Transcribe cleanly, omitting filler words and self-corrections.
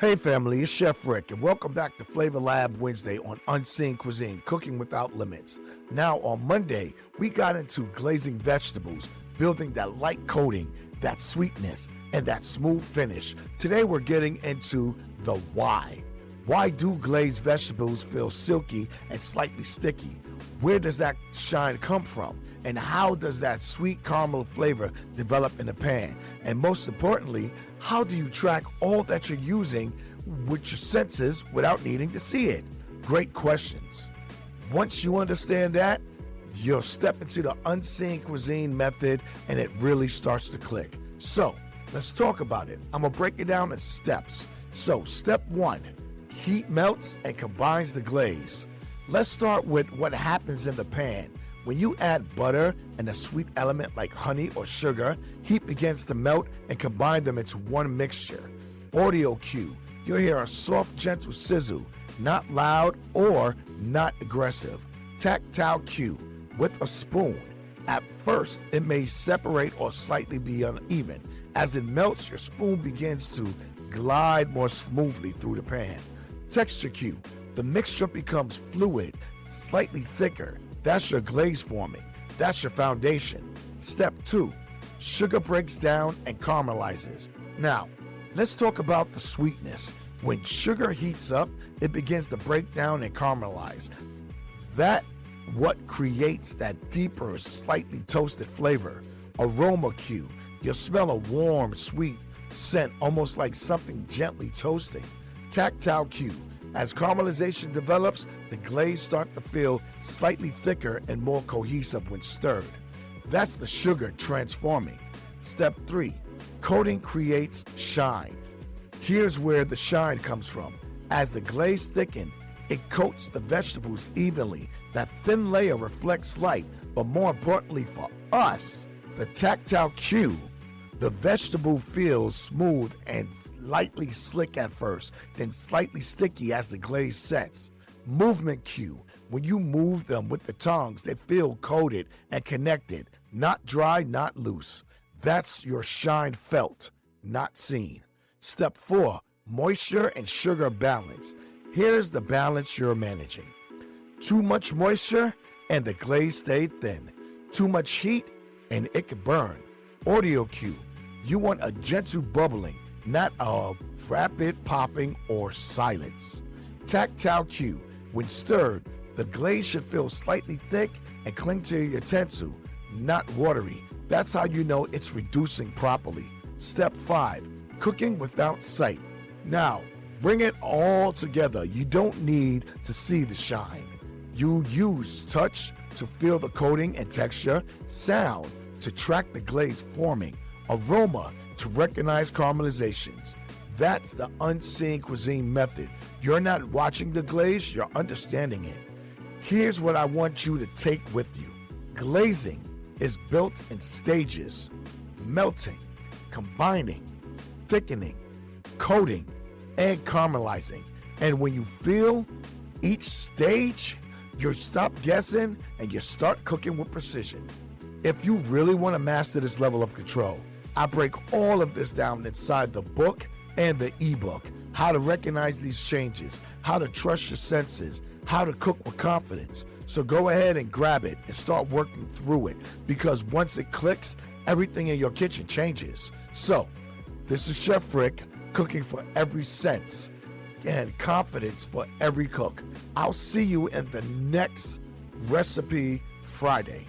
Hey family, it's Chef Rick, and welcome back to Flavor Lab Wednesday on Unseen Cuisine, Cooking Without Limits. Now on Monday, we got into glazing vegetables, building that light coating, that sweetness, and that smooth finish. Today we're getting into the why. Why do glazed vegetables feel silky and slightly sticky? Where does that shine come from? And how does that sweet caramel flavor develop in the pan? And most importantly, how do you track all that you're using with your senses without needing to see it? Great questions. Once you understand that, you'll step into the Unseen Cuisine Method and it really starts to click. So let's talk about it. I'm gonna break it down in steps. So step one, heat melts and combines the glaze. Let's start with what happens in the pan. When you add butter and a sweet element like honey or sugar, heat begins to melt and combine them into one mixture. Audio cue. You'll hear a soft, gentle sizzle, not loud or not aggressive. Tactile cue. With a spoon. At first, it may separate or slightly be uneven. As it melts, your spoon begins to glide more smoothly through the pan. Texture cue. The mixture becomes fluid, slightly thicker. That's your glaze forming. That's your foundation. Step two, sugar breaks down and caramelizes. Now, let's talk about the sweetness. When sugar heats up, it begins to break down and caramelize. That's what creates that deeper, slightly toasted flavor. Aroma cue. You'll smell a warm, sweet scent, almost like something gently toasting. Tactile cue. As caramelization develops, the glaze starts to feel slightly thicker and more cohesive when stirred. That's the sugar transforming. Step three, coating creates shine. Here's where the shine comes from. As the glaze thickens, it coats the vegetables evenly. That thin layer reflects light, but more importantly for us, the tactile cue. The vegetable feels smooth and slightly slick at first, then slightly sticky as the glaze sets. Movement cue. When you move them with the tongs, they feel coated and connected, not dry, not loose. That's your shine felt, not seen. Step four, moisture and sugar balance. Here's the balance you're managing. Too much moisture and the glaze stayed thin. Too much heat and it can burn. Audio cue. You want a gentle bubbling, not a rapid popping or silence. Tactile cue. When stirred, the glaze should feel slightly thick and cling to your utensil, not watery. That's how you know it's reducing properly. Step five, cooking without sight. Now, bring it all together. You don't need to see the shine. You use touch to feel the coating and texture, sound to track the glaze forming, aroma to recognize caramelizations. That's the Unseen Cuisine Method. You're not watching the glaze, you're understanding it. Here's what I want you to take with you. Glazing is built in stages: melting, combining, thickening, coating, and caramelizing. And when you feel each stage, you stop guessing and you start cooking with precision. If you really want to master this level of control, I break all of this down inside the book and the ebook. How to recognize these changes, how to trust your senses, how to cook with confidence. So go ahead and grab it and start working through it, because once it clicks, everything in your kitchen changes. So, this is Chef Rick, cooking for every sense and confidence for every cook. I'll see you in the next Recipe Friday.